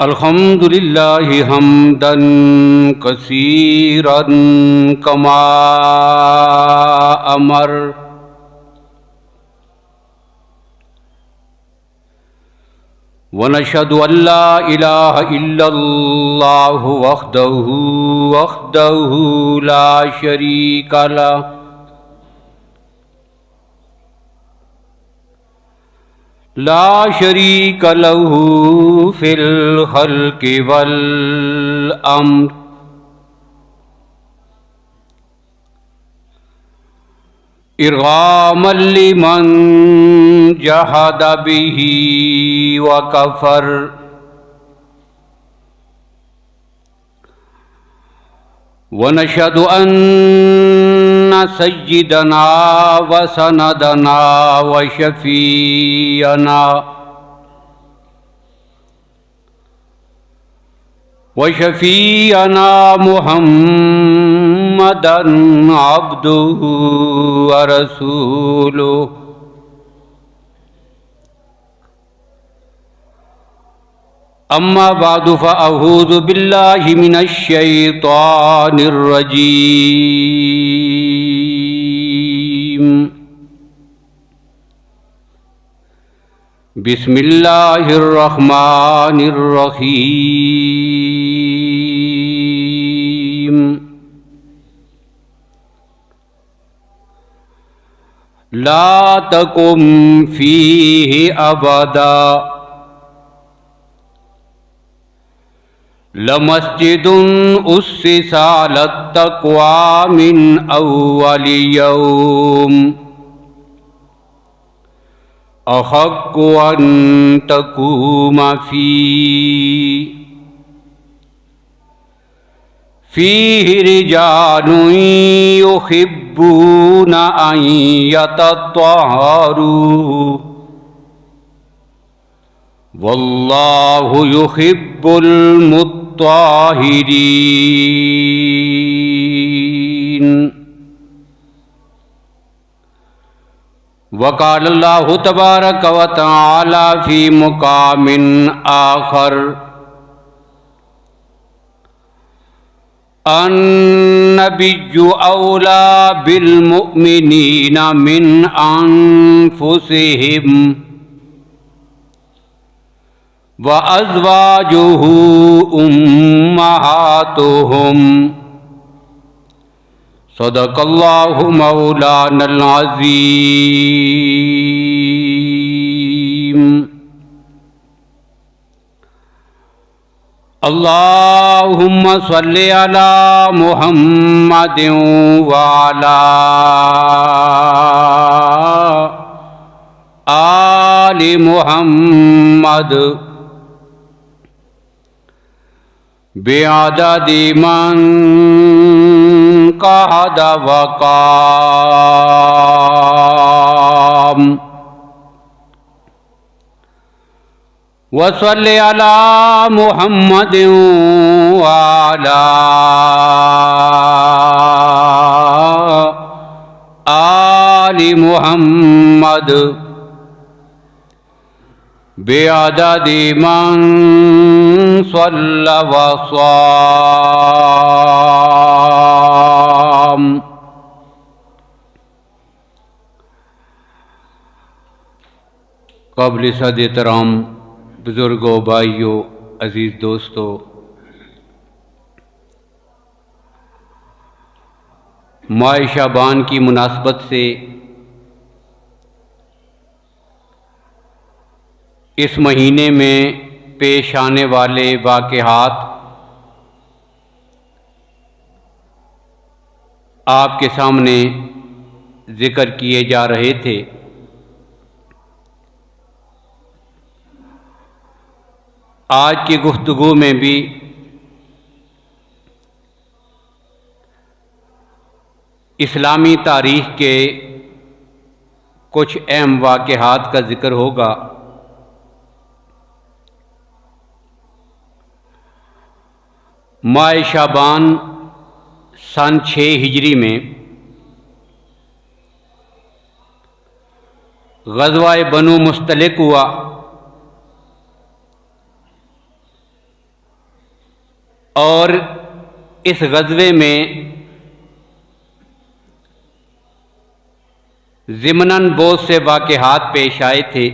अल्हम्दुलिल्लाहि हम्दन कसीरन कमा अमर वनशहदु अल्ला इलाहा इल्लल्लाहु वहदहु ला शरीका लह ला शरीका लहू फिल खल्क़ि वल अम्र इरगामन लिमन जहद बिही व कफर वनशहदु अन्ना सय्यिदना व सनदना व शफीअना मुहम्मदन अब्दुहु व रसूलुहु अम्मा बादु फ़अऊज़ु बिल्लाहि मिनश शैतानिर रजीम बिस्मिल्लाहिर रहमानिर रहीम ला तकुम फ़ीहि अबदा लमस्जिदुन उस्सिसा लत्तक़वा मिन अव्वलि यौम अहक्कु अन तक़ूम फ़ीहि रिजालुन युहिब्बूना अन यतत्तहरू वल्लाहु युहिब्बुल मुत्ताहिरीन। वक़ाल अल्लाहु तबारक व तआला फ़ी मुक़ामिन आख़र अन्नबिय्यु औला बिल मुअ्मिनीना मिन अनफुसिहिम व अज़वाजुहु उम्महातुहुम सदक़ल्लाहु मौलानल अज़ीम। अल्लाहुम्मा सल्लि अला मुहम्मदिन व अला आलि मुहम्मद बिअददि मन कहद वक़ाम वसल्लि अला मुहम्मदिन व अला आलि मुहम्मद बिअददि मन सल्ला व साम। क़ाबिल सद एहतराम बुज़ुर्गों, भाइयों, अज़ीज़ दोस्तों, माह शाबान की मुनासबत से इस महीने में पेश आने वाले वाक़यात आपके सामने ज़िक्र किए जा रहे थे। आज की गुफ्तगू में भी इस्लामी तारीख़ के कुछ अहम वाक़यात का ज़िक्र होगा। माह शाबान सन 6 हिजरी में ग़ज़वा बनु मुस्तलिक हुआ। और इस ग़ज़वे में ज़िमनन बहुत से वाक़यात पेश आए थे,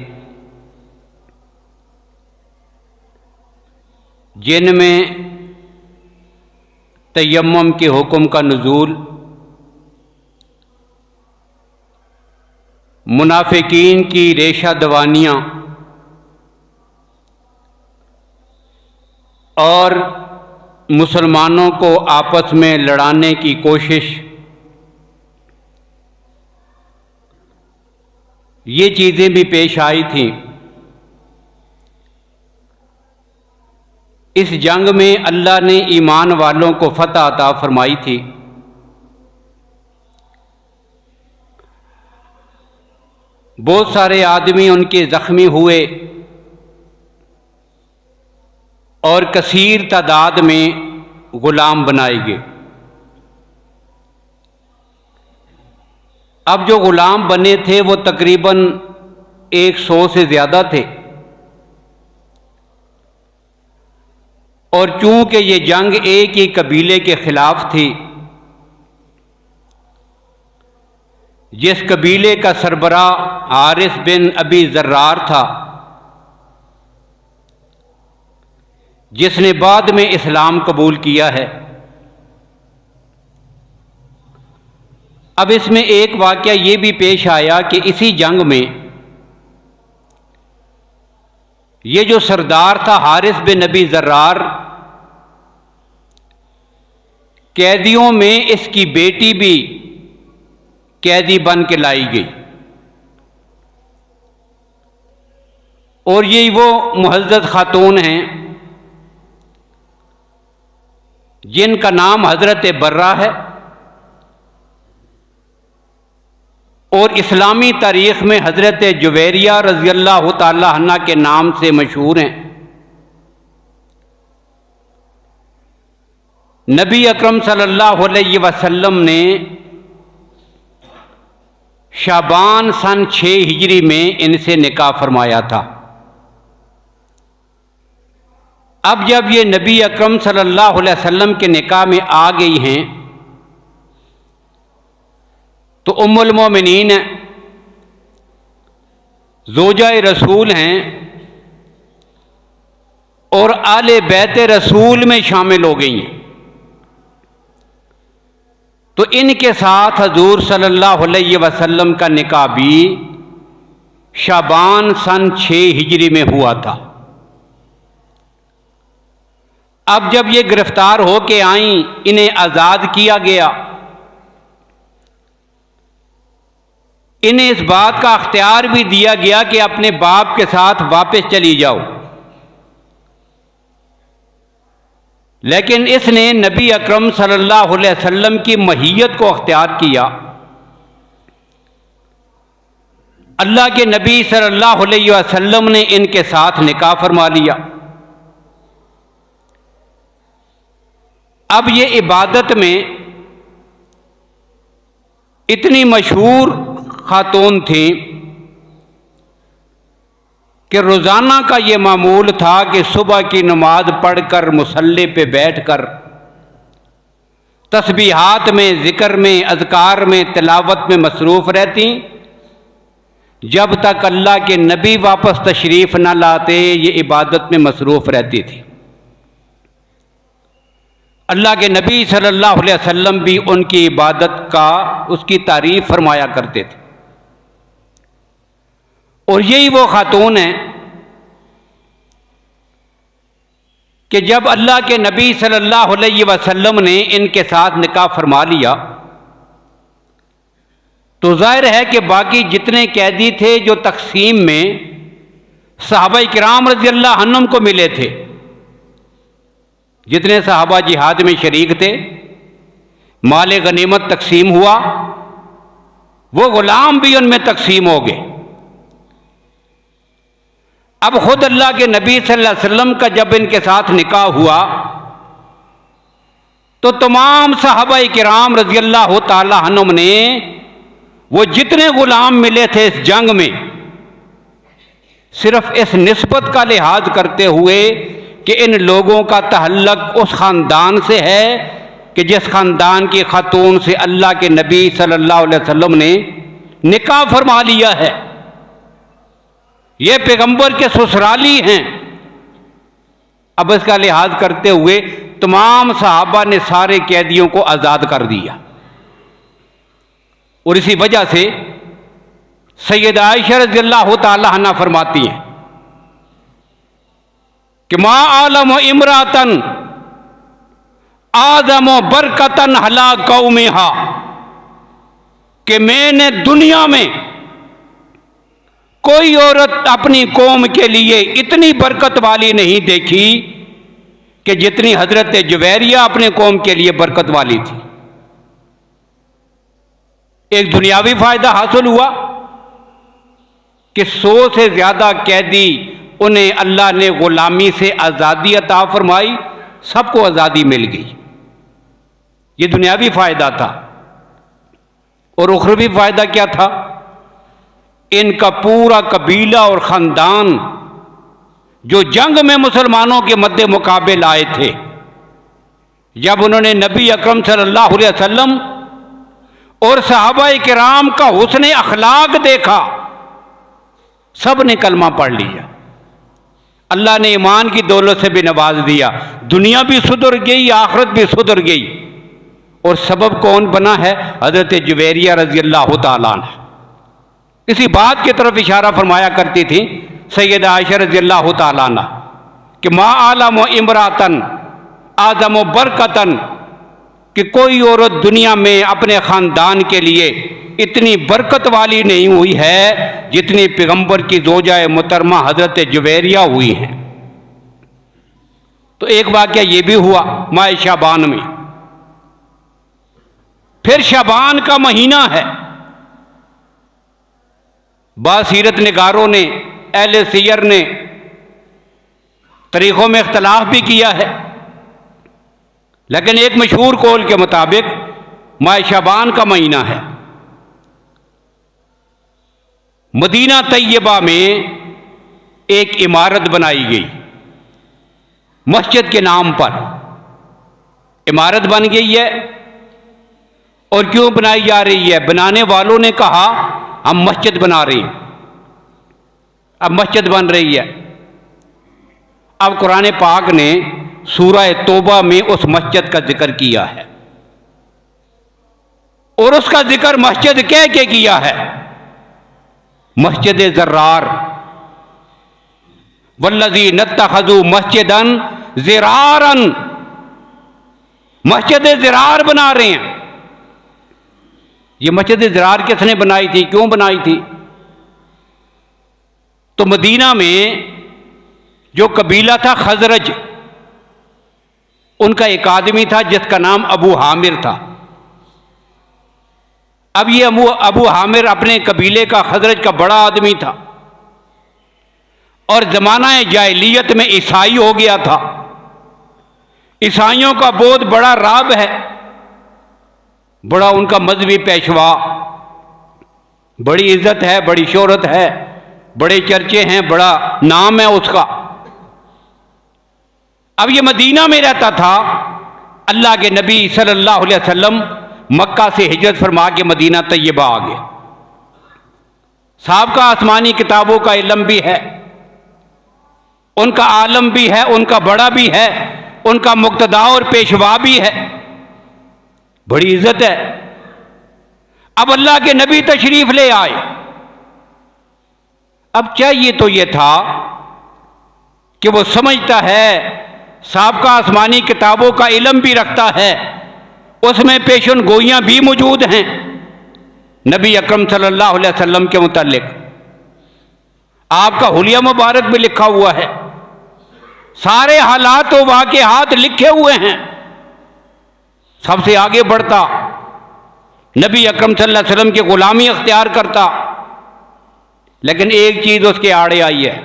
जिनमें तयम्मुम के हुक्म का नुज़ूल, मुनाफिकीन की रेशा दवानियाँ और मुसलमानों को आपस में लड़ाने की कोशिश, ये चीज़ें भी पेश आई थीं। इस जंग में अल्लाह ने ईमान वालों को फतह अता फरमाई थी। बहुत सारे आदमी उनके ज़ख्मी हुए और कसीर तादाद में ग़ुलाम बनाए गए। अब जो ग़ुलाम बने थे वो तकरीबन 100 से ज़्यादा थे, और चूंकि ये जंग एक ही कबीले के ख़िलाफ़ थी, जिस कबीले का सरबराह हारिस बिन अबी ज़र्रार था, जिसने बाद में इस्लाम कबूल किया है। अब इसमें एक वाक़या ये भी पेश आया कि इसी जंग में ये जो सरदार था हारिस बिन अबी ज़र्रार, कैदियों में इसकी बेटी भी कैदी बन के लाई गई, और ये वो मुअज़्ज़ज़ खातून हैं जिनका नाम हज़रत बर्रा है, और इस्लामी तारीख़ में हज़रत जुवैरिया रज़ियल्लाहु ताला अन्हा के नाम से मशहूर हैं। नबी अकरम सल्लल्लाहु अलैहि वसल्लम ने शाबान सन 6 हिजरी में इनसे निकाह फरमाया था। अब जब ये नबी अकरम सल्लल्लाहु अलैहि वसल्लम के निकाह में आ गई हैं तो उम्मुल मोमिनीन ज़ौजा-ए रसूल हैं और आले बैत रसूल में शामिल हो गई हैं। तो इनके साथ हजूर सल्लल्लाहु अलैहि वसल्लम का निकाह भी शाबान सन 6 हिजरी में हुआ था। अब जब ये गिरफ्तार होके आईं, इन्हें आज़ाद किया गया। इन्हें इस बात का अख्तियार भी दिया गया कि अपने बाप के साथ वापस चली जाओ, लेकिन इसने नबी अकरम सल्लल्लाहु अलैहि वसल्लम की महियत को अख्तियार किया। अल्लाह के नबी सल्लल्लाहु अलैहि वसल्लम ने इनके साथ निकाह फरमा लिया। अब ये इबादत में इतनी मशहूर खातून थी कि रोज़ाना का ये मामूल था कि सुबह की नमाज पढ़कर मुसल्ले पे बैठकर तस्बीहात में, ज़िक्र में, अज़कार में, तिलावत में मसरूफ़ रहती जब तक अल्लाह के नबी वापस तशरीफ़ न लाते। ये इबादत में मसरूफ़ रहती थी। अल्लाह के नबी सल्लल्लाहु अलैहि वसल्लम भी उनकी इबादत का, उसकी तारीफ़ फरमाया करते थे। और यही वो खातून है कि जब अल्लाह के नबी सल्लल्लाहु अलैहि वसल्लम ने इनके साथ निकाह फरमा लिया तो जाहिर है कि बाकी जितने कैदी थे जो तकसीम में सहाबा किराम रज़ियल्लाहु अन्हुम को मिले थे, जितने सहाबा जिहाद में शरीक थे, माल गनीमत तकसीम हुआ, वो गुलाम भी उनमें तकसीम हो गए। अब खुद अल्लाह के नबी सल्लल्लाहु अलैहि वसल्लम का जब इनके साथ निकाह हुआ तो तमाम सहाबाए किराम रज़ियल्लाहु ताला अन्हुम ने वो जितने गुलाम मिले थे इस जंग में, सिर्फ इस निस्बत का लिहाज करते हुए कि इन लोगों का तहल्लुक उस ख़ानदान से है कि जिस ख़ानदान की खातून से अल्लाह के नबी सल्लल्लाहु अलैहि वसल्लम ने निकाह फरमा लिया है, ये पैगंबर के ससुराली हैं। अब इसका लिहाज करते हुए तमाम सहाबा ने सारे कैदियों को आज़ाद कर दिया। और इसी वजह से सैयदा आयशा रज़ियल्लाहु ताला अन्हा फरमाती हैं कि मा आलम इमरातन आदम बरकतन हला कौमिहा, कि मैंने दुनिया में कोई औरत अपनी कौम के लिए इतनी बरकत वाली नहीं देखी कि जितनी हजरत जुवैरिया अपने कौम के लिए बरकत वाली थी। एक दुनियावी फायदा हासिल हुआ कि 100 से ज्यादा कैदी उन्हें अल्लाह ने गुलामी से आज़ादी अता फरमाई, सबको आज़ादी मिल गई। ये दुनियावी फायदा था। और उखरवी फायदा क्या था? इनका पूरा कबीला और ख़ानदान जो जंग में मुसलमानों के मद्दे मुकाबिल आए थे, जब उन्होंने नबी अकरम सल्लल्लाहु अलैहि वसल्लम और सहाबाए किराम का हुस्न अखलाक देखा, सब ने कलमा पढ़ लिया। अल्लाह ने ईमान की दौलत से भी नवाज दिया, दुनिया भी सुधर गई, आखिरत भी सुधर गई। और सबब कौन बना है? हजरत जुवैरिया रज़ियल्लाहु ताला अन्हा। इसी बात की तरफ इशारा फरमाया करती थी सैयदा आयशा रज़ियल्लाहु ताला अन्हा कि मा आलम इमरातन आदम बरकतन, कि कोई औरत दुनिया में अपने ख़ानदान के लिए इतनी बरकत वाली नहीं हुई है जितनी पैगंबर की ज़ौजाए मुहतरमा हजरत जुवैरिया हुई हैं। तो एक वाक़या ये भी हुआ माह शाबान में। फिर शाबान का महीना है। बासीरत निगारों ने, अहले सियर ने तरीक़ों में इख्तलाफ भी किया है, लेकिन एक मशहूर कौल के मुताबिक माह शाबान का महीना है। मदीना तैयबा में एक इमारत बनाई गई मस्जिद के नाम पर। इमारत बन गई है और क्यों बनाई जा रही है? बनाने वालों ने कहा हम मस्जिद बना रहे हैं। अब मस्जिद बन रही है। अब कुरान पाक ने सूरह तौबा में उस मस्जिद का जिक्र किया है और उसका जिक्र मस्जिद कह के किया है, मस्जिद ज़र्रार। वल्लज़ी नत्तखज़ू मस्जिदन ज़िरारन, मस्जिद ज़िरार बना रहे हैं। ये मस्जिद ज़िरार किसने बनाई थी, क्यों बनाई थी? तो मदीना में जो कबीला था खजरज, उनका एक आदमी था जिसका नाम अबू हामिर था। अब ये अबू हामिर अपने कबीले का, खजरज का बड़ा आदमी था और ज़माना जाहिलियत में ईसाई हो गया था। ईसाइयों का बहुत बड़ा राब है, बड़ा उनका मजहबी पेशवा, बड़ी इज्जत है, बड़ी शोहरत है, बड़े चर्चे हैं, बड़ा नाम है उसका। अब ये मदीना में रहता था। अल्लाह के नबी सल्लल्लाहु अलैहि वसल्लम मक्का से हिजरत फरमा के मदीना तैयबा आ गए। साहब का आसमानी किताबों का इल्म भी है, उनका आलम भी है, उनका बड़ा भी है, उनका मुक्तदा और पेशवा भी है, बड़ी इज्जत है। अब अल्लाह के नबी तशरीफ ले आए। अब चाहिए तो ये था कि वो समझता है, साहब का आसमानी किताबों का इल्म भी रखता है, उसमें पेशन गोइयां भी मौजूद हैं नबी अकरम सल्लल्लाहु अलैहि वसल्लम के मुतालिक। आपका हुलिया मुबारक भी लिखा हुआ है, सारे हालात व वाक़िआत लिखे हुए हैं। सबसे आगे बढ़ता, नबी अकरम सल्लल्लाहु अलैहि वसल्लम की गुलामी अख्तियार करता। लेकिन एक चीज़ उसके आड़े आई है,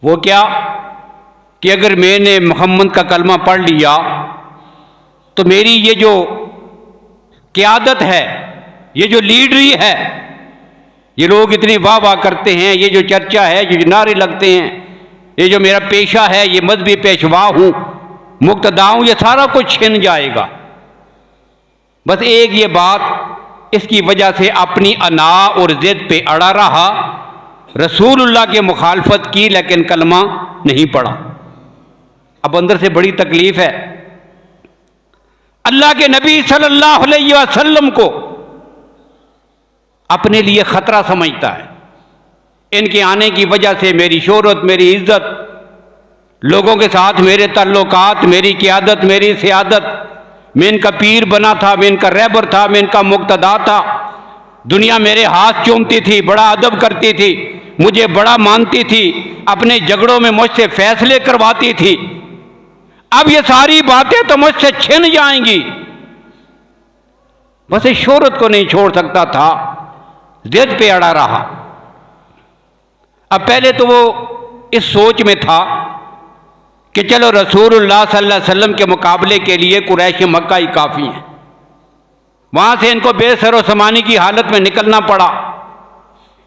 वो क्या कि अगर मैंने मोहम्मद का कलमा पढ़ लिया तो मेरी ये जो क़यादत है, ये जो लीडरी है, ये लोग इतनी वाह वाह करते हैं, ये जो चर्चा है, जो नारे लगते हैं, ये जो मेरा पेशा है, ये मजहबी पेशवा हूं, मुक्तदा हूं, ये सारा कुछ छिन जाएगा। बस एक ये बात, इसकी वजह से अपनी अना और जिद पे अड़ा रहा, रसूलुल्लाह की मुखालफत की लेकिन कलमा नहीं पढ़ा। अब अंदर से बड़ी तकलीफ है। अल्लाह के नबी सल्लल्लाहु अलैहि वसल्लम को अपने लिए खतरा समझता है। इनके आने की वजह से मेरी शोहरत, मेरी इज्जत, लोगों के साथ मेरे ताल्लुकात, मेरी क़ियादत, मेरी सियादत, मैं इनका पीर बना था, मैं इनका रहबर था, मैं इनका मुक्तदा था, दुनिया मेरे हाथ चूमती थी, बड़ा अदब करती थी, मुझे बड़ा मानती थी, अपने झगड़ों में मुझसे फैसले करवाती थी। अब ये सारी बातें तो मुझसे छिन जाएंगी। बस इस शोहरत को नहीं छोड़ सकता था, जिद पे अड़ा रहा। अब पहले तो वो इस सोच में था कि चलो रसूलुल्लाह सल्लल्लाहु अलैहि वसल्लम के मुकाबले के लिए कुरैश मक्का ही काफ़ी है। वहाँ से इनको बेसरो समानी की हालत में निकलना पड़ा,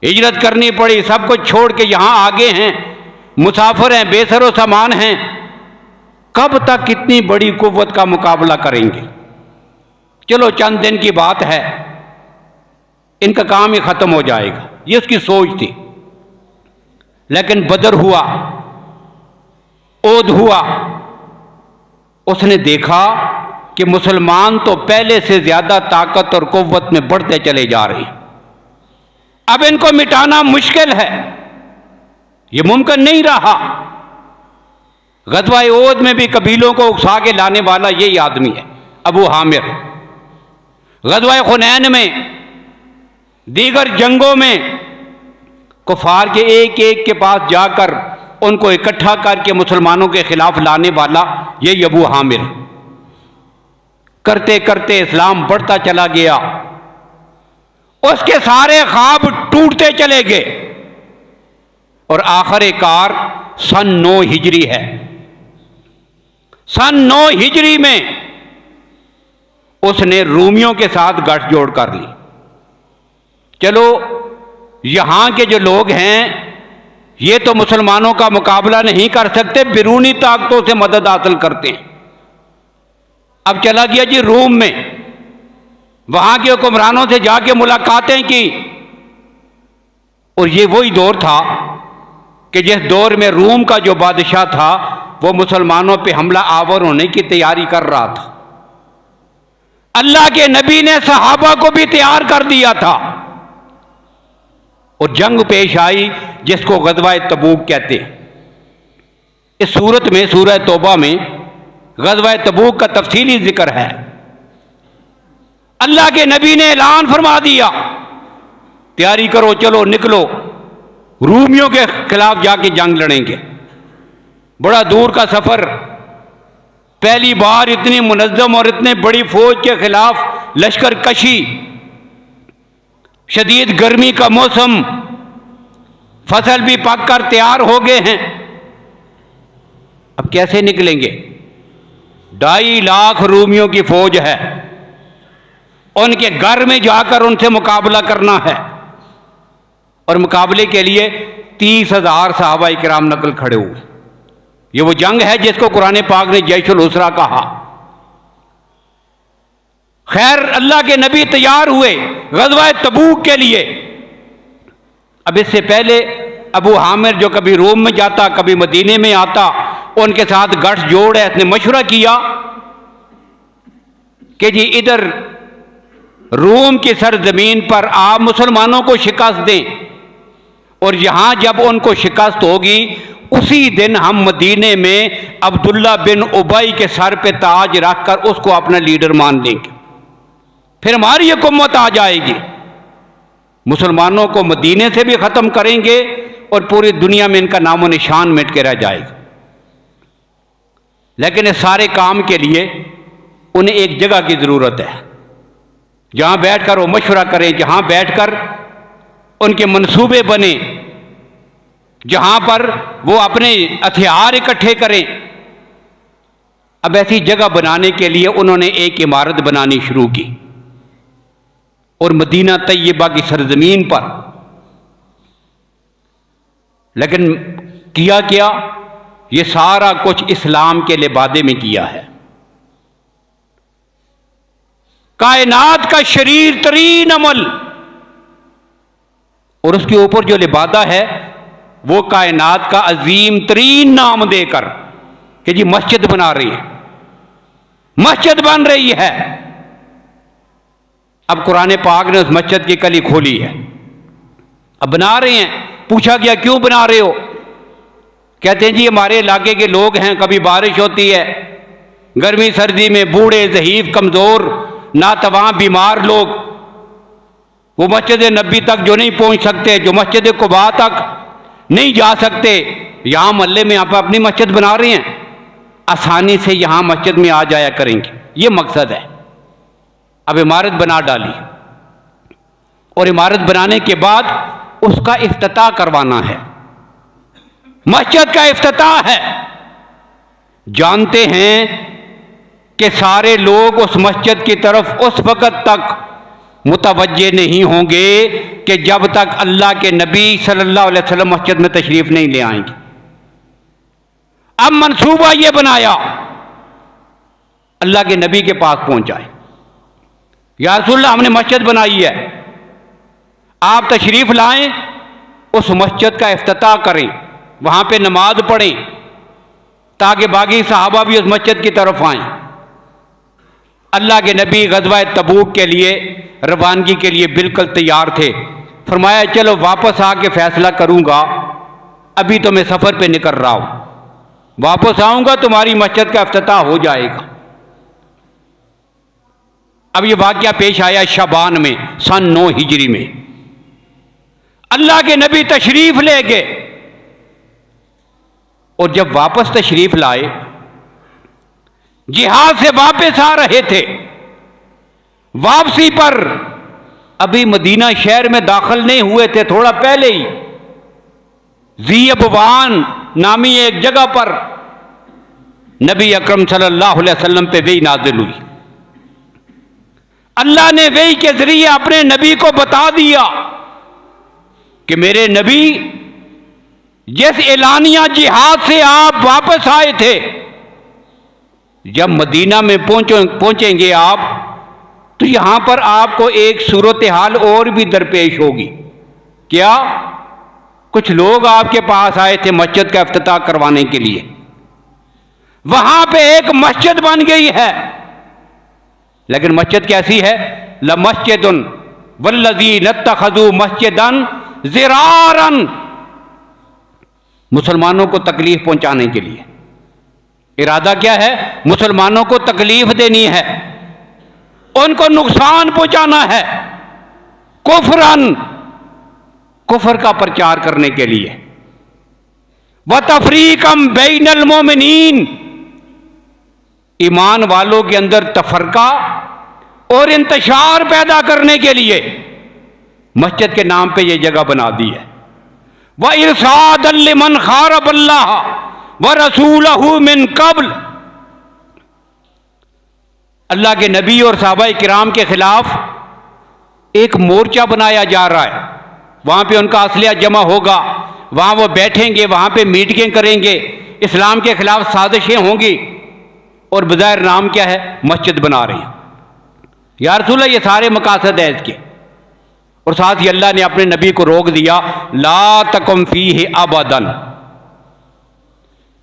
हिजरत करनी पड़ी, सब कुछ छोड़ के यहाँ आगे हैं, मुसाफिर हैं, बेसरो सामान हैं। कब तक कितनी बड़ी कुव्वत का मुकाबला करेंगे? चलो चंद दिन की बात है, इनका काम ही ख़त्म हो जाएगा, ये उसकी सोच थी। लेकिन बदर हुआ, ओद हुआ, उसने देखा कि मुसलमान तो पहले से ज़्यादा ताकत और कुव्वत में बढ़ते चले जा रहे हैं। अब इनको मिटाना मुश्किल है, ये मुमकिन नहीं रहा। ग़ज़वा ओद में भी कबीलों को उकसा के लाने वाला यही आदमी है, अबू हामिर। ग़ज़वा हुनैन में, दीगर जंगों में कुफार के एक एक के पास जाकर उनको इकट्ठा करके मुसलमानों के खिलाफ लाने वाला यही अबू हामिर। करते करते इस्लाम बढ़ता चला गया, उसके सारे ख्वाब टूटते चले गए और आखिरकार सन 9 हिजरी है। सन 9 हिजरी में उसने रूमियों के साथ गठजोड़ कर ली। चलो यहां के जो लोग हैं ये तो मुसलमानों का मुकाबला नहीं कर सकते, बिरूनी ताकतों से मदद हासिल करते हैं। अब चला गया जी रूम में, वहां के हुक्मरानों से जाके मुलाकातें की। और ये वही दौर था कि जिस दौर में रूम का जो बादशाह था वो मुसलमानों पे हमला आवर होने की तैयारी कर रहा था। अल्लाह के नबी ने सहाबा को भी तैयार कर दिया था और जंग पेश आई जिसको ग़ज़वा तबूक कहते हैं। इस सूरत में, सूरह तौबा में ग़ज़वा तबूक का तफसीली जिक्र है। अल्लाह के नबी ने ऐलान फरमा दिया, तैयारी करो, चलो निकलो, रूमियों के खिलाफ जाके जंग लड़ेंगे। बड़ा दूर का सफर, पहली बार इतनी मुनज़्ज़म और इतने बड़ी फौज के खिलाफ लश्कर कशी, शदीद गर्मी का मौसम, फसल भी पक कर तैयार हो गए हैं। अब कैसे निकलेंगे? 2.5 लाख रूमियों की फौज है, उनके घर में जाकर उनसे मुकाबला करना है। और मुकाबले के लिए 30,000 सहाबा इकराम नकल खड़े हुए। ये वो जंग है जिसको कुरान पाक ने जैशुल उसरा कहा। खैर अल्लाह के नबी तैयार हुए ग़ज़वा तबूक के लिए। अब इससे पहले अबू हामिर जो कभी रोम में जाता, कभी मदीने में आता, उनके साथ गठजोड़ है, इसने मशवरा किया कि जी इधर रोम की सरजमीन पर आप मुसलमानों को शिकस्त दें और यहां जब उनको शिकस्त होगी उसी दिन हम मदीने में अब्दुल्ला बिन उबई के सर पे ताज रखकर उसको अपना लीडर मान लेंगे, फिर हमारी हुकूमत आ जाएगी। मुसलमानों को मदीने से भी ख़त्म करेंगे और पूरी दुनिया में इनका नामो निशान मिट के रह जाएगा। लेकिन इस सारे काम के लिए उन्हें एक जगह की ज़रूरत है जहां बैठकर वो मशवरा करें, जहां बैठकर उनके मंसूबे बने, जहां पर वो अपने हथियार इकट्ठे करें। अब ऐसी जगह बनाने के लिए उन्होंने एक इमारत बनानी शुरू की और मदीना तैयबा की सरजमीन पर। लेकिन किया क्या, ये सारा कुछ इस्लाम के लिबादे में किया है। कायनात का शरीर तरीन अमल और उसके ऊपर जो लिबादा है वो कायनात का अजीम तरीन नाम देकर कि जी मस्जिद बना रही है, मस्जिद बन रही है। अब कुरान पाक ने उस मस्जिद की कली खोली है, अब बना रहे हैं। पूछा गया क्यों बना रहे हो? कहते हैं जी हमारे इलाके के लोग हैं, कभी बारिश होती है, गर्मी सर्दी में बूढ़े ज़ईफ कमज़ोर नातवां बीमार लोग वो मस्जिद नबी तक जो नहीं पहुंच सकते, जो मस्जिद कुबा तक नहीं जा सकते, यहाँ मोहल्ले में यहाँ पर अपनी मस्जिद बना रहे हैं, आसानी से यहाँ मस्जिद में आ जाया करेंगे। ये मकसद है। अब इमारत बना डाली और इमारत बनाने के बाद उसका इफ्तिताह करवाना है, मस्जिद का इफ्तिताह है। जानते हैं कि सारे लोग उस मस्जिद की तरफ उस वक़्त तक मुतवज्जे नहीं होंगे कि जब तक अल्लाह के नबी सल्लल्लाहु अलैहि वसल्लम मस्जिद में तशरीफ नहीं ले आएंगे। अब मंसूबा ये बनाया, अल्लाह के नबी के पास पहुंचाए, या रसूलल्लाह हमने मस्जिद बनाई है, आप तशरीफ लाएं, उस मस्जिद का इफ्तिताह करें, वहां पे नमाज पढ़ें ताकि बाकी सहाबा भी उस मस्जिद की तरफ आएं। अल्लाह के नबी गज़वा तबूक के लिए रवानगी के लिए बिल्कुल तैयार थे। फरमाया चलो वापस आके फैसला करूंगा, अभी तो मैं सफ़र पे निकल रहा हूं, वापस आऊंगा तुम्हारी मस्जिद का इफ्तिताह हो जाएगा। अब ये वाक़या पेश आया शबान में सन 9 हिजरी में। अल्लाह के नबी तशरीफ ले गए और जब वापस तशरीफ लाए, जिहाद से वापस आ रहे थे, वापसी पर अभी मदीना शहर में दाखिल नहीं हुए थे, थोड़ा पहले ही ज़ीअबवान नामी एक जगह पर नबी अकरम सल्लल्लाहु अलैहि वसल्लम पे वही नाजिल हुई। अल्लाह ने वही के जरिए अपने नबी को बता दिया कि मेरे नबी जिस एलानिया जिहाद से आप वापस आए थे, जब मदीना में पहुंचेंगे आप तो यहां पर आपको एक सूरत हाल और भी दरपेश होगी। क्या? कुछ लोग आपके पास आए थे मस्जिद का इफ्तिताह करवाने के लिए, वहां पे एक मस्जिद बन गई है, लेकिन मस्जिद कैसी है? लमस्जिदुन वल्लज़ीना इत्तखज़ू मस्जिदन ज़िरारन, मुसलमानों को तकलीफ पहुंचाने के लिए। इरादा क्या है? मुसलमानों को तकलीफ देनी है, उनको नुकसान पहुंचाना है, कुफरन, कुफर का प्रचार करने के लिए, व तफरीकम बैनल मोमिनीन, ईमान वालों के अंदर तफरका और इंतशार पैदा करने के लिए मस्जिद के नाम पे ये जगह बना दी है। व इरसादन लिमन खारब अल्लाह व रसूलहू मिन कब्ल, अल्लाह के नबी और सहाबाए किराम के खिलाफ एक मोर्चा बनाया जा रहा है, वहां पे उनका असलिया जमा होगा, वहां वो बैठेंगे, वहां पे मीटिंगें करेंगे, इस्लाम के खिलाफ साजिशें होंगी, और बज़ाहिर नाम क्या है? मस्जिद बना रहे हैं। या रसूलल्लाह ये सारे मकासद है इसके, और साथ ही अल्लाह ने अपने नबी को रोक दिया, ला तकुम फीहि अबदन,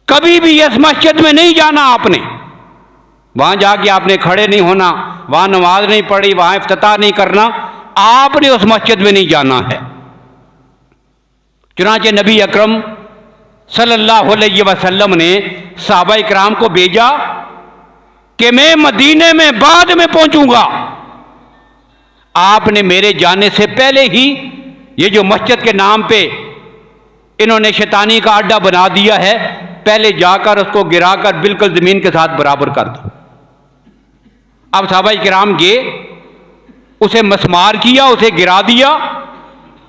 कभी भी इस मस्जिद में नहीं जाना आपने, वहां जाके आपने खड़े नहीं होना, वहां नमाज नहीं पढ़ी, वहां इफ्तिताह नहीं करना, आपने उस मस्जिद में नहीं जाना है। चुनांचे नबी अकरम सल्लल्लाहु अलैहि वसल्लम ने सहाबाए किराम को भेजा कि मैं मदीने में बाद में पहुंचूंगा, आपने मेरे जाने से पहले ही ये जो मस्जिद के नाम पे इन्होंने शैतानी का अड्डा बना दिया है, पहले जाकर उसको गिराकर बिल्कुल जमीन के साथ बराबर कर दो। अब सहाबाए किराम गए, उसे मसमार किया, उसे गिरा दिया,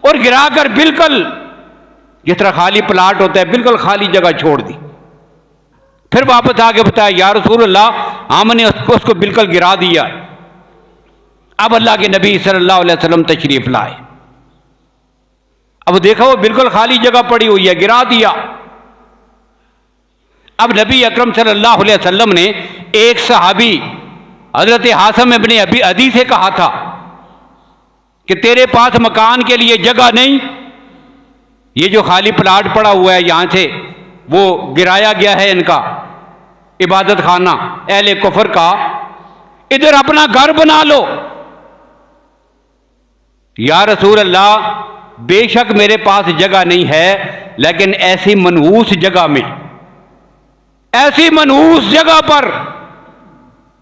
और गिराकर बिल्कुल जिस तरह खाली प्लाट होता है बिल्कुल खाली जगह छोड़ दी। फिर वापस आके बताया, या रसूलल्लाह हमने उसको बिल्कुल गिरा दिया। अब अल्लाह के नबी सल्लल्लाहु अलैहि वसल्लम तशरीफ लाए, अब देखा वो बिल्कुल खाली जगह पड़ी हुई है, गिरा दिया। अब नबी अकरम सल्लल्लाहु अलैहि वसल्लम ने एक सहाबी हजरत हासम इब्ने अबी अदी से कहा था कि तेरे पास मकान के लिए जगह नहीं, ये जो खाली प्लाट पड़ा हुआ है यहां से वो गिराया गया है इनका इबादत खाना अहले कुफर का, इधर अपना घर बना लो। या रसूल अल्लाह, बेशक मेरे पास जगह नहीं है, लेकिन ऐसी मनहूस जगह में, ऐसी मनहूस जगह पर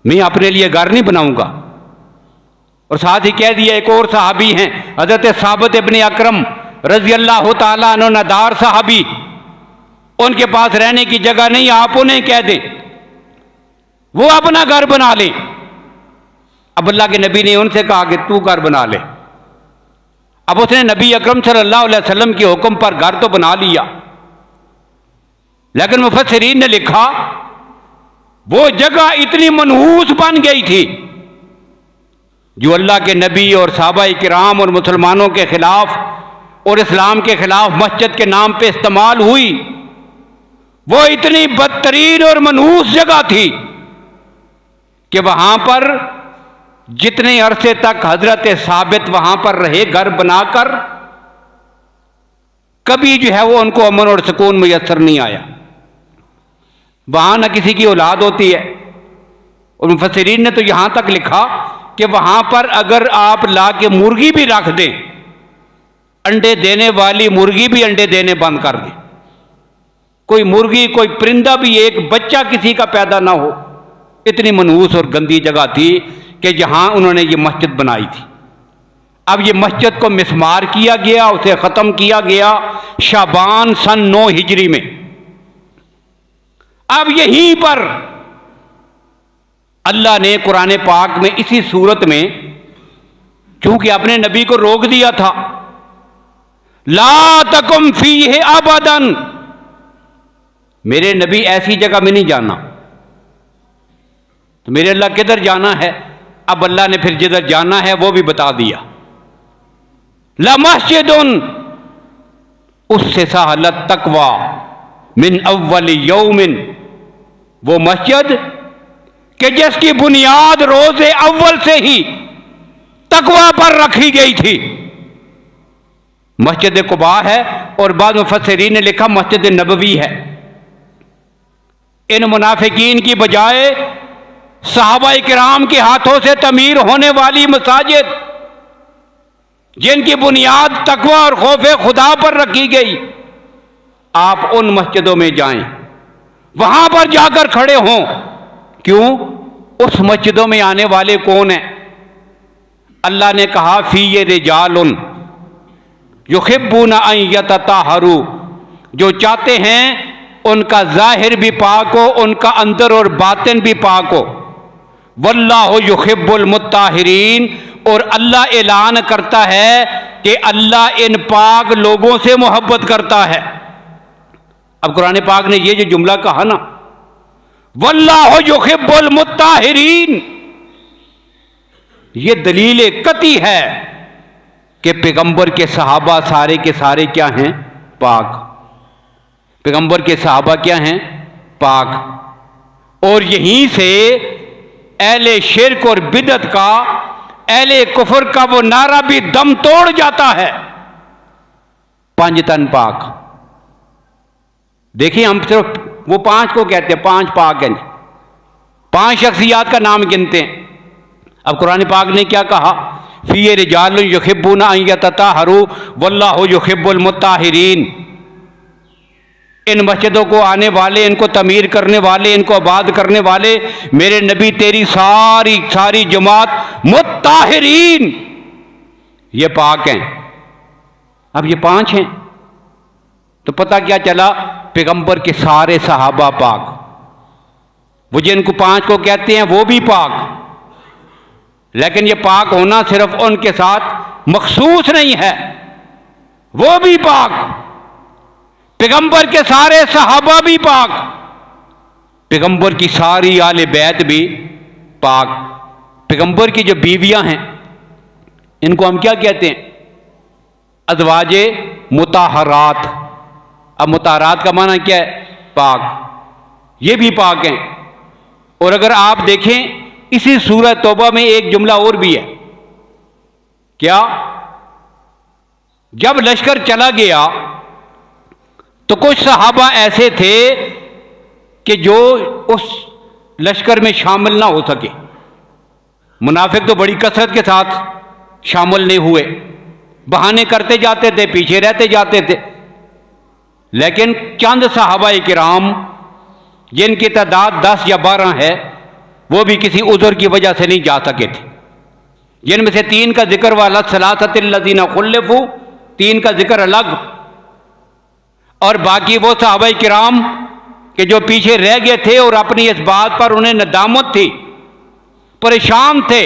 मैं अपने लिए घर नहीं बनाऊंगा। और साथ ही कह दिया, एक और सहाबी हैं हजरत साबित इब्ने अकरम रजी अल्लाह तआला अन्हु नदार सहाबी, उनके पास रहने की जगह नहीं, आप उन्हें कह दें वो अपना घर बना लें। अब अल्लाह के नबी ने उनसे कहा कि तू घर बना ले। अब उसने नबी अकरम सल्लल्लाहु अलैहि वसल्लम के हुक्म पर घर तो बना लिया, लेकिन मुफस्सिरीन ने लिखा वो जगह इतनी मनहूस बन गई थी जो अल्लाह के नबी और सहाबाए किराम और मुसलमानों के खिलाफ और इस्लाम के खिलाफ मस्जिद के नाम पे इस्तेमाल हुई, वो इतनी बदतरीन और मनहूस जगह थी कि वहां पर जितने अरसे तक हजरत साबित वहां पर रहे घर बनाकर, कभी जो है वो उनको अमन और सुकून मुयस्सर नहीं आया। वहां न किसी की औलाद होती है, और मुफस्सिरीन ने तो यहां तक लिखा कि वहां पर अगर आप ला के मुर्गी भी रख दें, अंडे देने वाली मुर्गी भी अंडे देने बंद कर दें, कोई मुर्गी कोई परिंदा भी एक बच्चा किसी का पैदा ना हो, इतनी मनहूस और गंदी जगह थी कि जहां उन्होंने ये मस्जिद बनाई थी। अब ये मस्जिद को मिसमार किया गया, उसे ख़त्म किया गया शाबान सन 9 हिजरी में। अब यहीं पर अल्लाह ने कुरान पाक में इसी सूरत में, चूंकि अपने नबी को रोक दिया था, ला तकुम फीह अबदन, मेरे नबी ऐसी जगह में नहीं जाना, तो मेरे अल्लाह किधर जाना है? अब अल्लाह ने फिर जिधर जाना है वो भी बता दिया। ला मस्जिदुन उस्सिसा अला तक़वा मिन अव्वल यौमिन, वो मस्जिद कि जिसकी बुनियाद रोज़े अव्वल से ही तक़वा पर रखी गई थी, मस्जिद कुबा है, और बाद मुफस्सिरीन ने लिखा मस्जिद नबवी है। इन मुनाफिकीन की बजाय सहाबाए किराम के हाथों से तमीर होने वाली मसाजिद, जिनकी बुनियाद तकवा और खौफ खुदा पर रखी गई, आप उन मस्जिदों में जाएं, वहां पर जाकर खड़े हों। क्यों? उस मस्जिदों में आने वाले कौन हैं? अल्लाह ने कहा फी रिजालुन युहिब्बूना अन यतताहरू, जो चाहते हैं उनका जाहिर भी पाक हो, उनका अंदर और बातिन भी पाक हो। वल्लाहु युहिब्बुल मुत्ताहिरीन, और अल्लाह ऐलान करता है कि अल्लाह इन पाक लोगों से मोहब्बत करता है। अब कुरान पाक ने ये जो जुमला कहा ना, वल्लाहु युहिब्बुल मुत्ताहिरीन, ये दलील कती है कि पैगंबर के सहाबा सारे के सारे क्या हैं? पाक। पैगंबर के सहाबा क्या हैं? पाक। और यहीं से अहले शिर्क और बिदअत का, अहले कुफर का वो नारा भी दम तोड़ जाता है, पंजतन पाक। देखिए, हम सिर्फ वो 5 को कहते हैं, 5 पाक हैं, 5 शख्सियात का नाम गिनते हैं। अब कुरान पाक ने क्या कहा? फी रिजालुन युहिब्बूना अन यतताहरू वल्लाहु युहिब्बुल मुत्ताहिरीन। इन मस्जिदों को आने वाले, इनको तमीर करने वाले, इनको आबाद करने वाले मेरे नबी तेरी सारी सारी जमात मुत्ताहिरीन, ये पाक हैं। अब ये 5 हैं, तो पता क्या चला? पैगंबर के सारे सहाबा पाक। वो जिनको 5 को कहते हैं वो भी पाक, लेकिन ये पाक होना सिर्फ उनके साथ मखसूस नहीं है, वो भी पाक। पैगंबर के सारे सहाबा भी पाक, पैगंबर की सारी आले बैत भी पाक। पैगंबर की जो बीवियां हैं, इनको हम क्या कहते हैं? अज़वाजे मुताहरात। अब मुताहरात का माना क्या है? पाक। ये भी पाक हैं। और अगर आप देखें इसी सूरह तौबा में एक जुमला और भी है, क्या? जब लश्कर चला गया तो कुछ सहाबा ऐसे थे कि जो उस लश्कर में शामिल ना हो सके। मुनाफिक तो बड़ी कसरत के साथ शामिल नहीं हुए, बहाने करते जाते थे, पीछे रहते जाते थे। लेकिन चंद सहाबाए किराम जिनकी तादाद 10 या 12 है, वो भी किसी उज़र की वजह से नहीं जा सके थे। जिनमें से 3 का जिक्र वाला सलासतिल्लज़ीना खुल्लिफू, 3 का जिक्र अलग, और बाकी वो सहाबाए किराम कि जो पीछे रह गए थे और अपनी इस बात पर उन्हें नदामत थी, परेशान थे,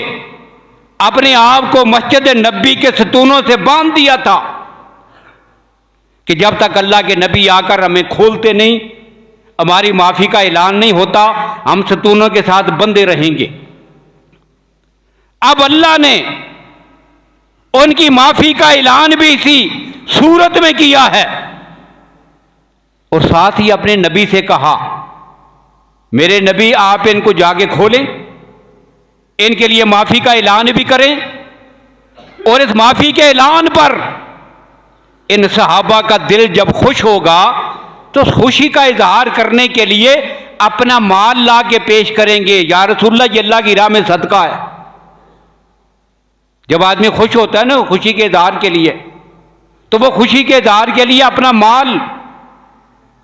अपने आप को मस्जिद नबी के सतूनों से बांध दिया था कि जब तक अल्लाह के नबी आकर हमें खोलते नहीं, हमारी माफ़ी का ऐलान नहीं होता, हम सतूनों के साथ बंधे रहेंगे। अब अल्लाह ने उनकी माफ़ी का ऐलान भी इसी सूरत में किया है और साथ ही अपने नबी से कहा, मेरे नबी आप इनको जाके खोलें, इनके लिए माफ़ी का ऐलान भी करें, और इस माफ़ी के ऐलान पर इन सहाबा का दिल जब खुश होगा तो खुशी का इजहार करने के लिए अपना माल ला के पेश करेंगे, या रसूलल्लाह ये अल्लाह की राह में सदका है। जब आदमी खुश होता है ना खुशी के इजहार के लिए, तो वो खुशी के इजहार के लिए अपना माल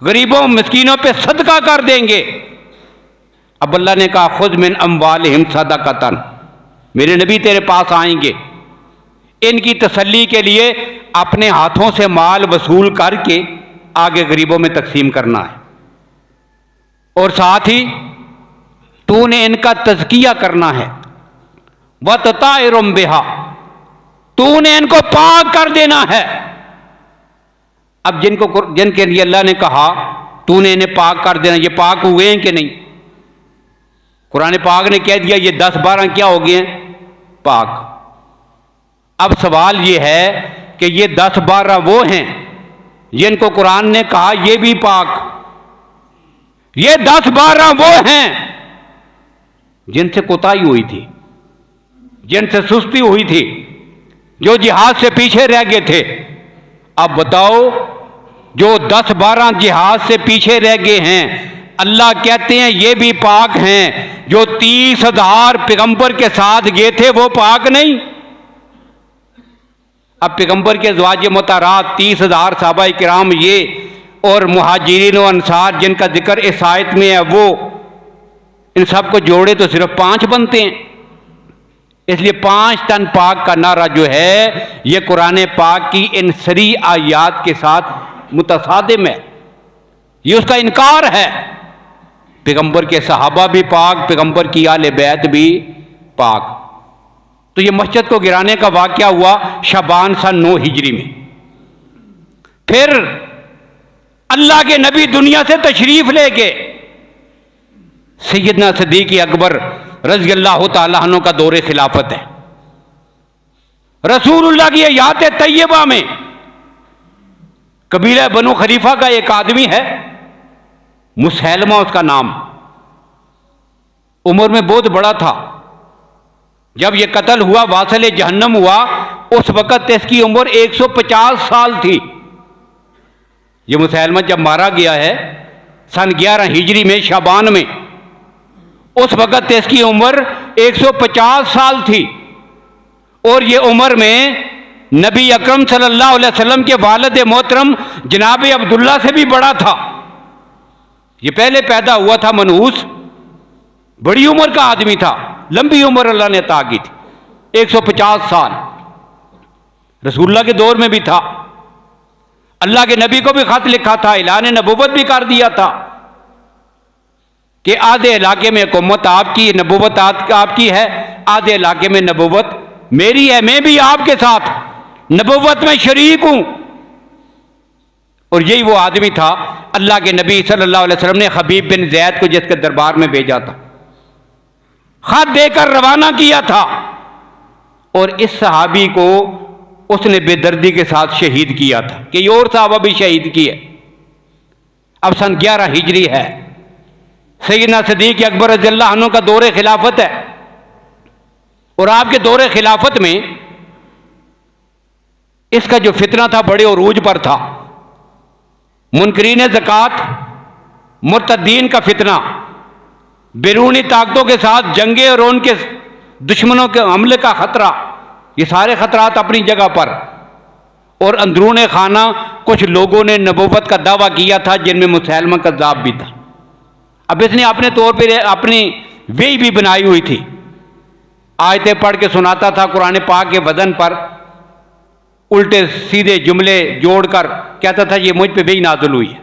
गरीबों मिस्कीनों पे सदका कर देंगे। अब अल्लाह ने कहा, खुद मिन अम्वालिहिम सदक़तन, मेरे नबी तेरे पास आएंगे, इनकी तसल्ली के लिए अपने हाथों से माल वसूल करके आगे गरीबों में तकसीम करना है, और साथ ही तूने इनका तज़किया करना है, व तताहिरुम बिहा, तूने इनको पाक कर देना है। अब जिनके लिए अल्लाह ने कहा तूने इन्हें पाक कर देना, ये पाक हुए हैं कि नहीं? कुरान पाक ने कह दिया ये 10-12 क्या हो गए हैं? पाक। अब सवाल ये है कि ये 10-12 वो हैं जिनको कुरान ने कहा ये भी पाक, ये 10-12 वो हैं जिनसे कोताही हुई थी, जिनसे सुस्ती हुई थी, जो जिहाद से पीछे रह गए थे। अब बताओ, जो 10-12 जिहाद से पीछे रह गए हैं, अल्लाह कहते हैं ये भी पाक हैं। जो 30,000 पैगंबर के साथ गए थे वो पाक नहीं? अब पैगंबर के ज़वाज मुतारात 30,000 सहाबाए किराम ये, और मुहाजिरीन और अंसार जिनका जिक्र इस आयत में है वो, इन सब को जोड़े तो सिर्फ 5 बनते हैं। इसलिए 5 टन पाक का नारा जो है ये कुरान पाक की इन सरी आयात के साथ मुतसादिम है, ये उसका इनकार है। पैगंबर के सहाबा भी पाक, पैगंबर की आले बैत भी पाक। तो ये मस्जिद को गिराने का वाक़या हुआ शाबान सन 9 हिजरी में। फिर अल्लाह के नबी दुनिया से तशरीफ ले गए, सैयदना सिद्दीक़ अकबर रज़ी अल्लाह तआला अन्हु का दौरे खिलाफत है। रसूलुल्लाह की हयात तैयबा में कबीला बनु खलीफा का एक आदमी है, मुसैलमा उसका नाम, उम्र में बहुत बड़ा था। जब यह कत्ल हुआ, वासिल जहन्नम हुआ, उस वक़्त इसकी उम्र 150 साल थी। ये मुसैलमा जब मारा गया है सन 11 हिजरी में शाबान में, उस वक़्त इसकी उम्र 150 साल थी, और ये उम्र में नबी अकरम सल्लल्लाहु अलैहि वसल्लम के वालिद मोहतरम जनाब अब्दुल्ला से भी बड़ा था। ये पहले पैदा हुआ था मनहूस, बड़ी उम्र का आदमी था, लंबी उम्र अल्लाह ने अता की थी, 150 साल। रसूलुल्लाह के दौर में भी था, अल्लाह के नबी को भी खत लिखा था, ऐलान नबूवत भी कर दिया था कि आधे इलाके में हुकूमत आपकी, नबूवत आपकी है, आधे इलाके में नबूवत मेरी है, मैं भी आपके साथ नबूवत में शरीक हूं। और यही वो आदमी था अल्लाह के नबी सल्लल्लाहु अलैहि वसल्लम ने हबीब बिन ज़ैद को जिसके दरबार में भेजा था, खत देकर रवाना किया था, और इस सहाबी को उसने बेदर्दी के साथ शहीद किया था कि और साहबा भी शहीद किए। अब सन 11 हिजरी है, सैयदना सिद्दीक़ अकबर रज़ियल्लाहु अन्हु का दौरे खिलाफत है, और आपके दौरे खिलाफत में इसका जो फितना था बड़े उरूज पर था। मुनकरीन ज़कात, मुर्तदीन का फितना, बैरूनी ताकतों के साथ जंगे और उनके दुश्मनों के हमले का खतरा, ये सारे खतरात अपनी जगह पर। और अंदरूने खाना कुछ लोगों ने नबूवत का दावा किया था, जिनमें मुसैलमा कज़्ज़ाब भी था। अब इसने अपने तौर पर अपनी वे भी बनाई हुई थी, आयतें पढ़ के सुनाता था कुरान पाक के वजन पर, उल्टे सीधे जुमले जोड़कर कहता था ये मुझ पे वही नाज़िल हुई है।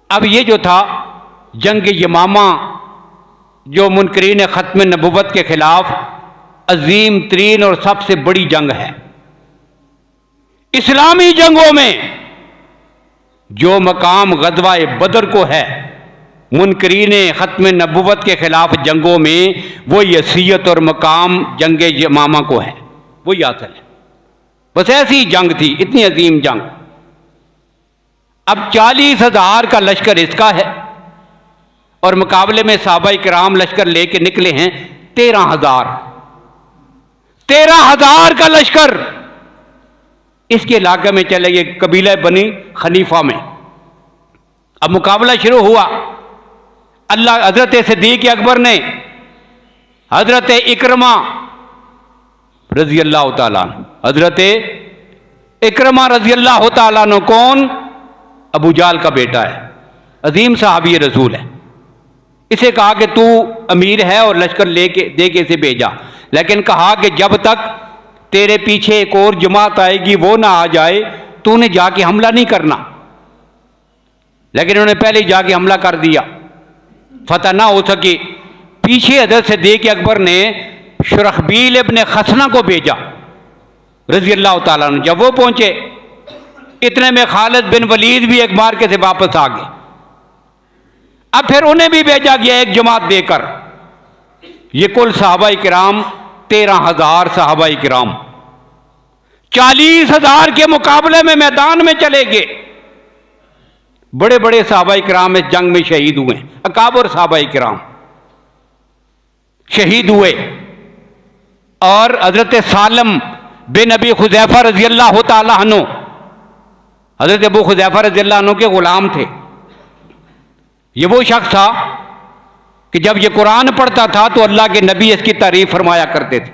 अब ये जो था जंग यमामा, जो मुनकरीन ख़त्म नबूवत के खिलाफ अजीम तरीन और सबसे बड़ी जंग है। इस्लामी जंगों में जो मकाम गज़वा-ए बदर को है, मुनकरीन ख़त्म नबूवत के खिलाफ जंगों में वो हैसियत और मकाम जंग यमामा को है, वही हासिल है। बस ऐसी जंग थी, इतनी अजीम जंग। अब 40,000 का लश्कर इसका है, और मुकाबले में सहाबा किराम लश्कर लेके निकले हैं 13,000। 13,000 का लश्कर इसके इलाके में चले गए, कबीला बनी खलीफा में। अब मुकाबला शुरू हुआ। अल्लाह हजरत सिद्दीक़ अकबर ने हजरत इकरमा रजी अल्लाह तआला, हजरत इकरमा रजी अल्लाह तआला अन्हु कौन? अबू जाल का बेटा है, अजीम सहाबी रसूल है। इसे कहा कि तू अमीर है और लश्कर लेके दे के इसे भेजा, लेकिन कहा कि जब तक तेरे पीछे एक और जमात आएगी वो ना आ जाए, तूने जाके हमला नहीं करना। लेकिन उन्होंने पहले ही जाके हमला कर दिया, फतह ना हो सकी। पीछे हजरत सिद्दीक़ अकबर ने शुरहबील इब्न खसना को भेजा रजी अल्लाह तआला अन्हु। जब वो पहुंचे, इतने में खालिद बिन वलीद भी एक मार्के से वापस आ गए। अब फिर उन्हें भी भेजा गया एक जमात देकर। ये कुल सहाबा किराम 13,000 सहाबा किराम 40,000 के मुकाबले में मैदान में चले गए। बड़े बड़े सहाबा किराम इस जंग में शहीद हुए, अकाबर सहाबा किराम शहीद हुए। और हजरत सालम बिन अबी खुज़ैफा रजी अल्लाह तआला अन्हु, हजरत अबू खुज़ैफा रजी अल्लाह अन्हु के गुलाम थे। ये वो शख्स था कि जब ये कुरान पढ़ता था तो अल्लाह के नबी इसकी तारीफ फरमाया करते थे,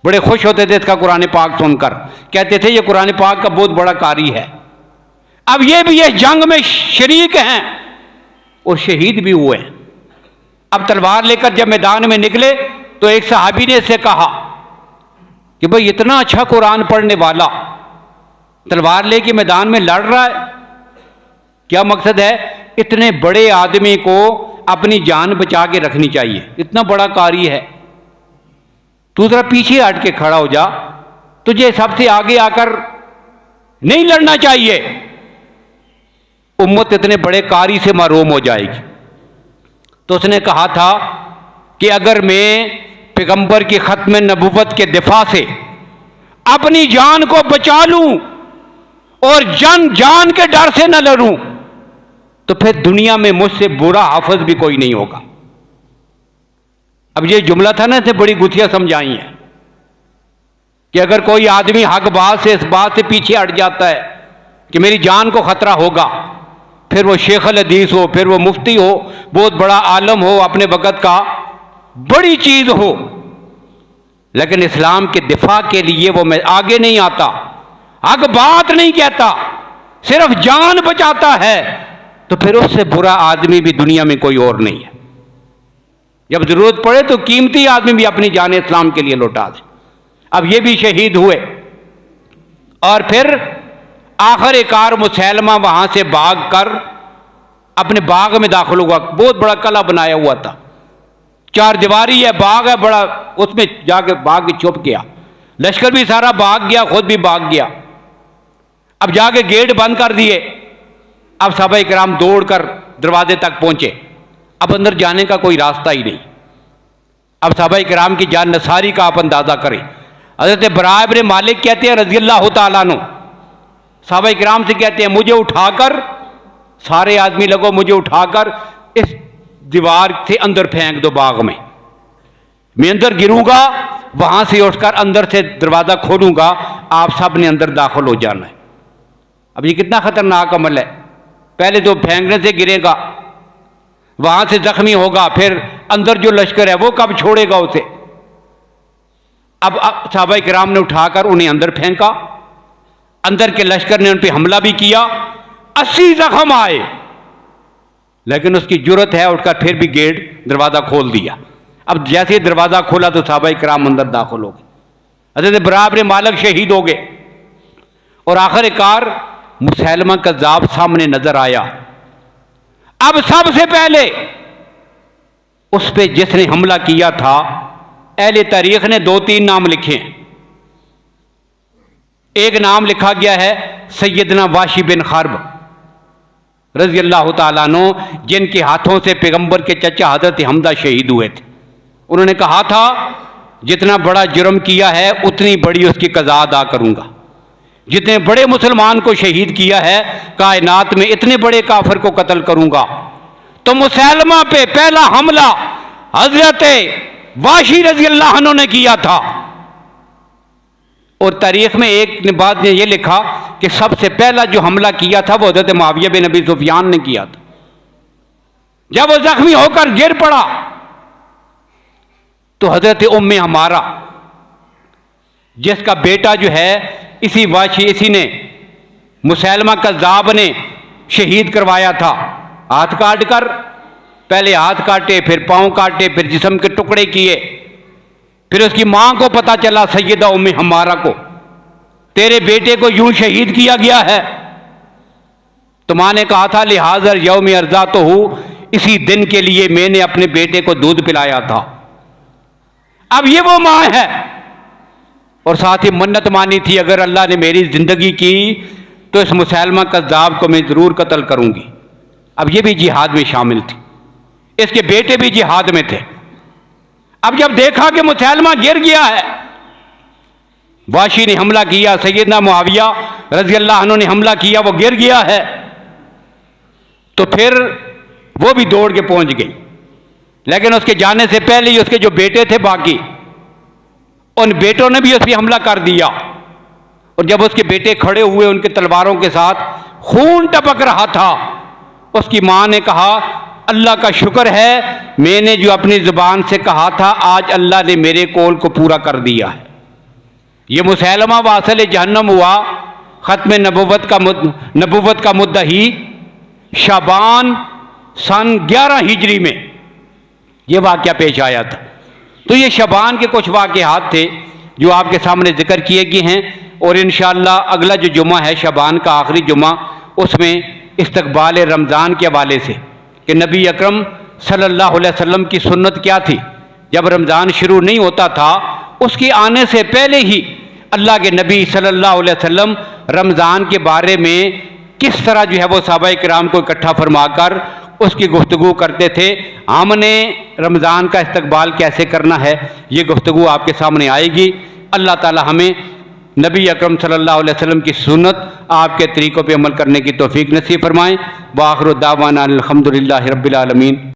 बड़े खुश होते थे इसका कुरान पाक सुनकर, कहते थे ये कुरान पाक का बहुत बड़ा कारी है। अब ये भी इस जंग में शरीक हैं और शहीद भी हुए। अब तलवार लेकर जब मैदान में निकले तो एक सहाबी ने इससे कहा कि भाई इतना अच्छा कुरान पढ़ने वाला तलवार लेके मैदान में लड़ रहा है, क्या मकसद है? इतने बड़े आदमी को अपनी जान बचा के रखनी चाहिए, इतना बड़ा कारी है, तू जरा पीछे हट के खड़ा हो जा, तुझे सबसे आगे आकर नहीं लड़ना चाहिए, उम्मत इतने बड़े कारी से महरूम हो जाएगी। तो उसने कहा था कि अगर मैं पैगंबर की खत्म नबूवत के दिफा से अपनी जान को बचा लूं और जान के डर से न लड़ूं, तो फिर दुनिया में मुझसे बुरा हाफिज भी कोई नहीं होगा। अब ये जुमला था ना, इसे बड़ी गुथियां समझाई हैं कि अगर कोई आदमी हक बात से इस बात से पीछे हट जाता है कि मेरी जान को खतरा होगा, फिर वो शेख अल हदीस हो, फिर वो मुफ्ती हो, बहुत बड़ा आलम हो, अपने वक़्त का बड़ी चीज हो, लेकिन इस्लाम के दिफा के लिए वो मैं आगे नहीं आता, हक बात नहीं कहता, सिर्फ जान बचाता है, तो फिर उससे बुरा आदमी भी दुनिया में कोई और नहीं है। जब जरूरत पड़े तो कीमती आदमी भी अपनी जान इस्लाम के लिए लौटा दे। अब ये भी शहीद हुए। और फिर आखिरकार मुसैलमा वहां से भाग कर अपने बाग में दाखिल हुआ। बहुत बड़ा किला बनाया हुआ था, 4 दीवारी है, बाग है बड़ा, उसमें जाके भाग के छुप गया। लश्कर भी सारा भाग गया, खुद भी भाग गया। अब जाके गेट बंद कर दिए। अब सहाबा किराम दौड़कर दरवाजे तक पहुंचे। अब अंदर जाने का कोई रास्ता ही नहीं। अब सहाबा किराम की जान नसारी का आप अंदाजा करें। हज़रत बरा इब्न मालिक कहते हैं रज़ी अल्लाह तआला अन्हु, सहाबा किराम से कहते हैं मुझे उठाकर सारे आदमी लगो मुझे उठाकर इस दीवार से अंदर फेंक दो बाग में, मैं अंदर गिरूंगा, वहां से उठकर अंदर से दरवाजा खोलूंगा, आप सब ने अंदर दाखिल हो जाना है। अब ये कितना खतरनाक अमल है। पहले तो फेंकने से गिरेगा, वहां से जख्मी होगा, फिर अंदर जो लश्कर है वो कब छोड़ेगा उसे। अब सहाबा किराम ने उठाकर उन्हें अंदर फेंका, अंदर के लश्कर ने उन पर हमला भी किया, 80 जख्म आए, लेकिन उसकी जुर्रत है उठकर फिर भी गेट दरवाजा खोल दिया। अब जैसे ही दरवाजा खोला तो सहाबा किराम अंदर दाखिल हो गए, हज़रत बराअ बिन मालिक शहीद हो गए, और आखिरकार मुसैलमा कज़्ज़ाब सामने नजर आया। अब सबसे पहले उस पे जिसने हमला किया था, अहले तारीख ने 2-3 नाम लिखे हैं। एक नाम लिखा गया है सैयदना वाशी बिन हर्ब रज़ी अल्लाह तआला अन्हु, जिनके हाथों से पैगंबर के चचा हज़रत हमजा शहीद हुए थे। उन्होंने कहा था जितना बड़ा जुर्म किया है उतनी बड़ी उसकी कज़ा अदा करूंगा। जितने बड़े मुसलमान को शहीद किया है कायनात में, इतने बड़े काफिर को कत्ल करूंगा। तो मुसैलमा पे पहला हमला हजरत वाशी रज़ी अल्लाह अन्हु ने किया था। और तारीख में एक बात ने यह लिखा कि सबसे पहला जो हमला किया था वो हजरत मुआविया बिन अबी सुफियान ने किया था। जब वो जख्मी होकर गिर पड़ा तो हजरत उम्मे हमारा, जिसका बेटा जो है इसी वाशी, इसी ने मुसैलमा कज़्ज़ाब ने शहीद करवाया था, हाथ काट कर, पहले हाथ काटे, फिर पांव काटे, फिर जिस्म के टुकड़े किए। फिर उसकी मां को पता चला सैयदा उम्मे हमारा को, तेरे बेटे को यूं शहीद किया गया है। तो मां ने कहा था लिहाजा यौम अर्जा तो हूं, इसी दिन के लिए मैंने अपने बेटे को दूध पिलाया था। अब ये वो मां है, और साथ ही मन्नत मानी थी अगर अल्लाह ने मेरी जिंदगी की तो इस मुसैलमा कज़्ज़ाब को मैं जरूर कत्ल करूंगी। अब ये भी जिहाद में शामिल थी, इसके बेटे भी जिहाद में थे। अब जब देखा कि मुसैलमा गिर गया है, वाशी ने हमला किया, सैयदना मुआविया रज़ी अल्लाह अन्हु ने हमला किया, वो गिर गया है, तो फिर वो भी दौड़ के पहुंच गई। लेकिन उसके जाने से पहले ही उसके जो बेटे थे बाकी, उन बेटों ने भी उस पर हमला कर दिया। और जब उसके बेटे खड़े हुए उनके तलवारों के साथ, खून टपक रहा था, उसकी मां ने कहा अल्लाह का शुक्र है मैंने जो अपनी जुबान से कहा था आज अल्लाह ने मेरे कौल को पूरा कर दिया है। ये मुसैलमा वासिल जहन्नम हुआ, खत्म नबुव्वत का मुद्दई शाबान सन 11 हिजरी में यह वाक़या पेश आया था। तो ये शबान के कुछ वाक़यात थे जो आपके सामने जिक्र किए गए हैं, और इंशाअल्लाह अगला जो जुमा है शबान का आखिरी जुमा, उसमें इस्तकबाल रमज़ान के हवाले से कि नबी अकरम सल्लल्लाहु अलैहि वसल्लम की सुन्नत क्या थी। जब रमज़ान शुरू नहीं होता था, उसके आने से पहले ही अल्लाह के नबी सल्लल्लाहु अलैहि वसल्लम रमज़ान के बारे में किस तरह जो है वो सहाबा किराम को इकट्ठा फरमाकर उसकी गुफ्तगू करते थे। हमने रमज़ान का इस्तकबाल कैसे करना है ये गुफ्तगू आपके सामने आएगी। अल्लाह ताला हमें नबी अकरम सल्लल्लाहु अलैहि वसल्लम की सुन्नत आपके तरीक़ों पे अमल करने की तौफीक नसीब फरमाएँ। व आखिर दावाना अल्हम्दुलिल्लाहि रब्बिल आलमीन।